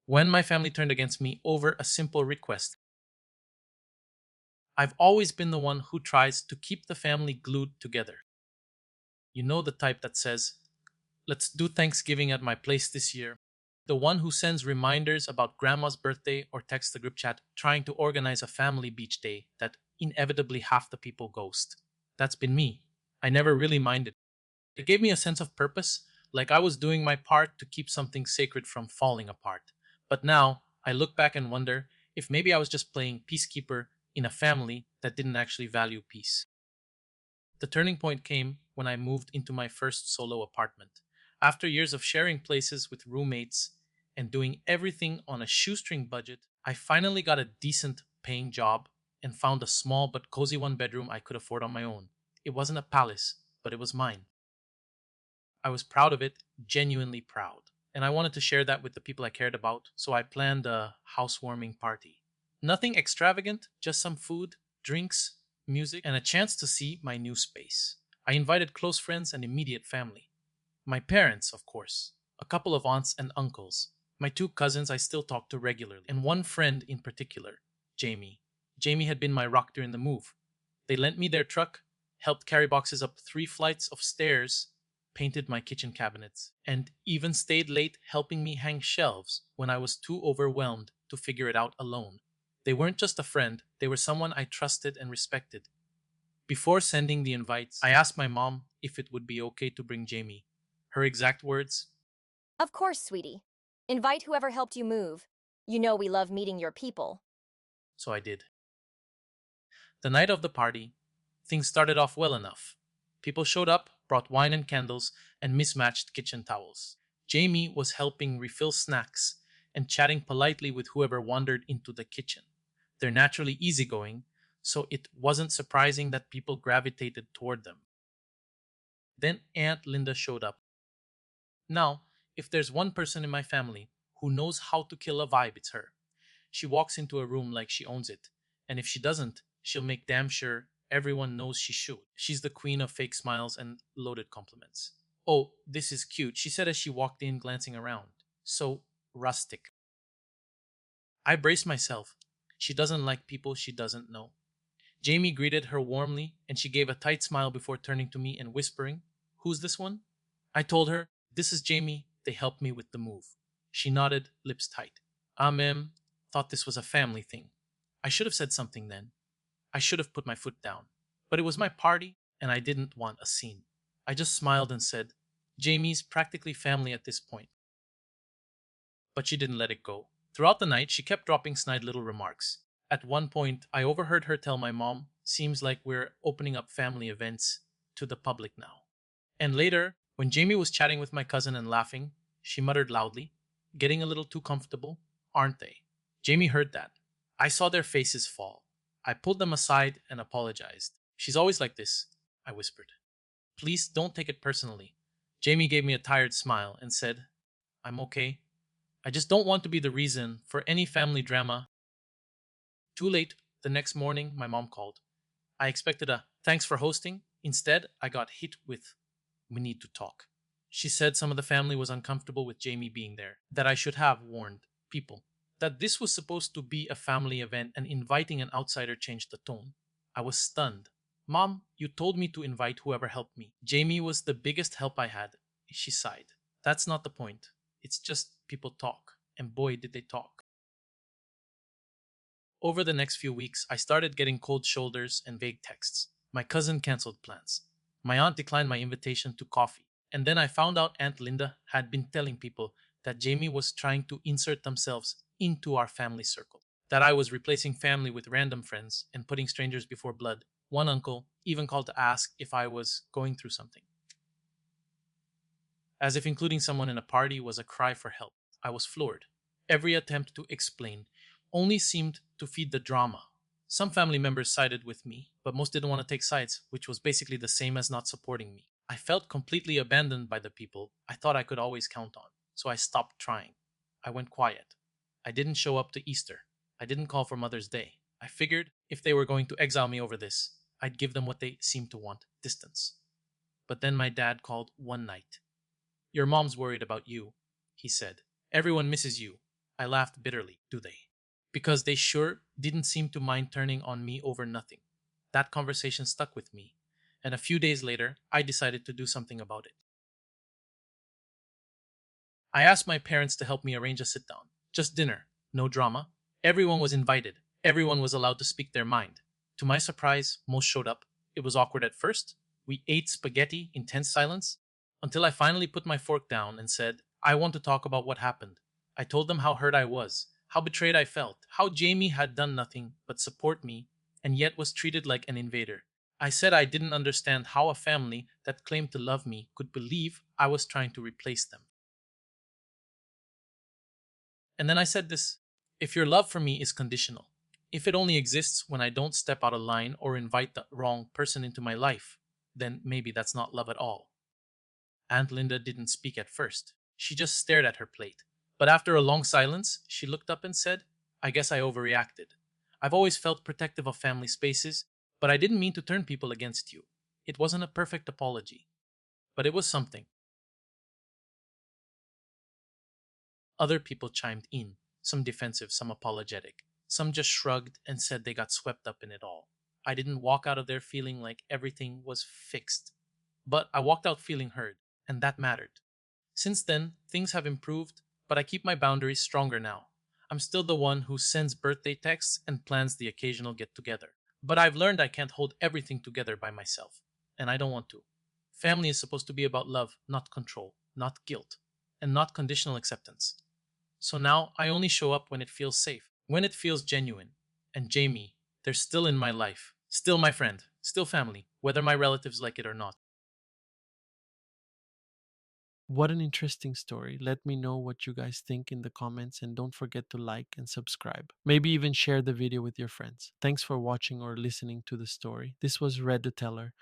When my family turned against me over a simple request, I've always been the one who tries to keep the family glued together. You know, the type that says, let's do Thanksgiving at my place this year. The one who sends reminders about grandma's birthday or texts the group chat trying to organize a family beach day that inevitably half the people ghost. That's been me. I never really minded. It gave me a sense of purpose, like I was doing my part to keep something sacred from falling apart. But now, I look back and wonder if maybe I was just playing peacekeeper in a family that didn't actually value peace. The turning point came when I moved into my first solo apartment. After years of sharing places with roommates and doing everything on a shoestring budget, I finally got a decent paying job and found a small but cozy one bedroom I could afford on my own. It wasn't a palace, but it was mine. I was proud of it, genuinely proud. And I wanted to share that with the people I cared about, so I planned a housewarming party. Nothing extravagant, just some food, drinks, music, and a chance to see my new space. I invited close friends and immediate family. My parents, of course, a couple of aunts and uncles, my two cousins I still talk to regularly, and one friend in particular, Jamie. Jamie had been my rock during the move. They lent me their truck, helped carry boxes up 3 flights of stairs, painted my kitchen cabinets, and even stayed late helping me hang shelves when I was too overwhelmed to figure it out alone. They weren't just a friend, they were someone I trusted and respected. Before sending the invites, I asked my mom if it would be okay to bring Jamie. Her exact words, Of course, sweetie. Invite whoever helped you move. You know we love meeting your people. so I did. The night of the party, things started off well enough. People showed up, brought wine and candles, and mismatched kitchen towels. Jamie was helping refill snacks and chatting politely with whoever wandered into the kitchen. They're naturally easygoing, so it wasn't surprising that people gravitated toward them. Then Aunt Linda showed up. Now, if there's one person in my family who knows how to kill a vibe, it's her. She walks into a room like she owns it, and if she doesn't, she'll make damn sure everyone knows she should. She's the queen of fake smiles and loaded compliments. Oh, this is cute, she said as she walked in, glancing around. So rustic. I braced myself. She doesn't like people she doesn't know. Jamie greeted her warmly, and she gave a tight smile before turning to me and whispering, "Who's this one?" I told her, "This is Jamie. They helped me with the move." She nodded, lips tight. Thought this was a family thing. I should have said something then. I should have put my foot down. But it was my party, and I didn't want a scene. I just smiled and said, "Jamie's practically family at this point." But she didn't let it go. Throughout the night, she kept dropping snide little remarks. At one point, I overheard her tell my mom, "Seems like we're opening up family events to the public now." And later, when Jamie was chatting with my cousin and laughing, she muttered loudly, "Getting a little too comfortable, aren't they?" Jamie heard that. I saw their faces fall. I pulled them aside and apologized. "She's always like this," I whispered. "Please don't take it personally." Jamie gave me a tired smile and said, "I'm okay. I just don't want to be the reason for any family drama." Too late, the next morning, my mom called. I expected a "thanks for hosting." Instead, I got hit with, "We need to talk." She said some of the family was uncomfortable with Jamie being there, that I should have warned people, that this was supposed to be a family event and inviting an outsider changed the tone. I was stunned. "Mom, you told me to invite whoever helped me. Jamie was the biggest help I had." She sighed. "That's not the point. It's just people talk. And boy, did they talk." Over the next few weeks, I started getting cold shoulders and vague texts. My cousin canceled plans. My aunt declined my invitation to coffee. And then I found out Aunt Linda had been telling people that Jamie was trying to insert themselves into our family circle, that I was replacing family with random friends and putting strangers before blood. One uncle even called to ask if I was going through something, as if including someone in a party was a cry for help. I was floored. Every attempt to explain only seemed to feed the drama. Some family members sided with me, but most didn't want to take sides, which was basically the same as not supporting me. I felt completely abandoned by the people I thought I could always count on, so I stopped trying. I went quiet. I didn't show up to Easter. I didn't call for Mother's Day. I figured if they were going to exile me over this, I'd give them what they seemed to want: distance. But then my dad called one night. "Your mom's worried about you," he said. "Everyone misses you. I laughed bitterly. Do they? Because they sure didn't seem to mind turning on me over nothing. That conversation stuck with me, and a few days later, I decided to do something about it. I asked my parents to help me arrange a sit down. Just dinner, no drama. Everyone was invited. Everyone was allowed to speak their mind. To my surprise, most showed up. It was awkward at first. We ate spaghetti in tense silence until I finally put my fork down and said, I want to talk about what happened. I told them how hurt I was, how betrayed I felt, how Jamie had done nothing but support me and yet was treated like an invader. I said I didn't understand how a family that claimed to love me could believe I was trying to replace them. And then I said this: if your love for me is conditional, if it only exists when I don't step out of line or invite the wrong person into my life, then maybe that's not love at all. Aunt Linda didn't speak at first. She just stared at her plate. But after a long silence, she looked up and said, I guess I overreacted. I've always felt protective of family spaces, but I didn't mean to turn people against you. It wasn't a perfect apology, but it was something. Other people chimed in, some defensive, some apologetic. Some just shrugged and said they got swept up in it all. I didn't walk out of there feeling like everything was fixed, but I walked out feeling heard, and that mattered. Since then, things have improved, but I keep my boundaries stronger now. I'm still the one who sends birthday texts and plans the occasional get together. But I've learned I can't hold everything together by myself, and I don't want to. Family is supposed to be about love, not control, not guilt, and not conditional acceptance. So now I only show up when it feels safe, when it feels genuine. And Jamie, they're still in my life, still my friend, still family, whether my relatives like it or not. What an interesting story. Let me know what you guys think in the comments and don't forget to like and subscribe. Maybe even share the video with your friends. Thanks for watching or listening to the story. This was Red the Teller.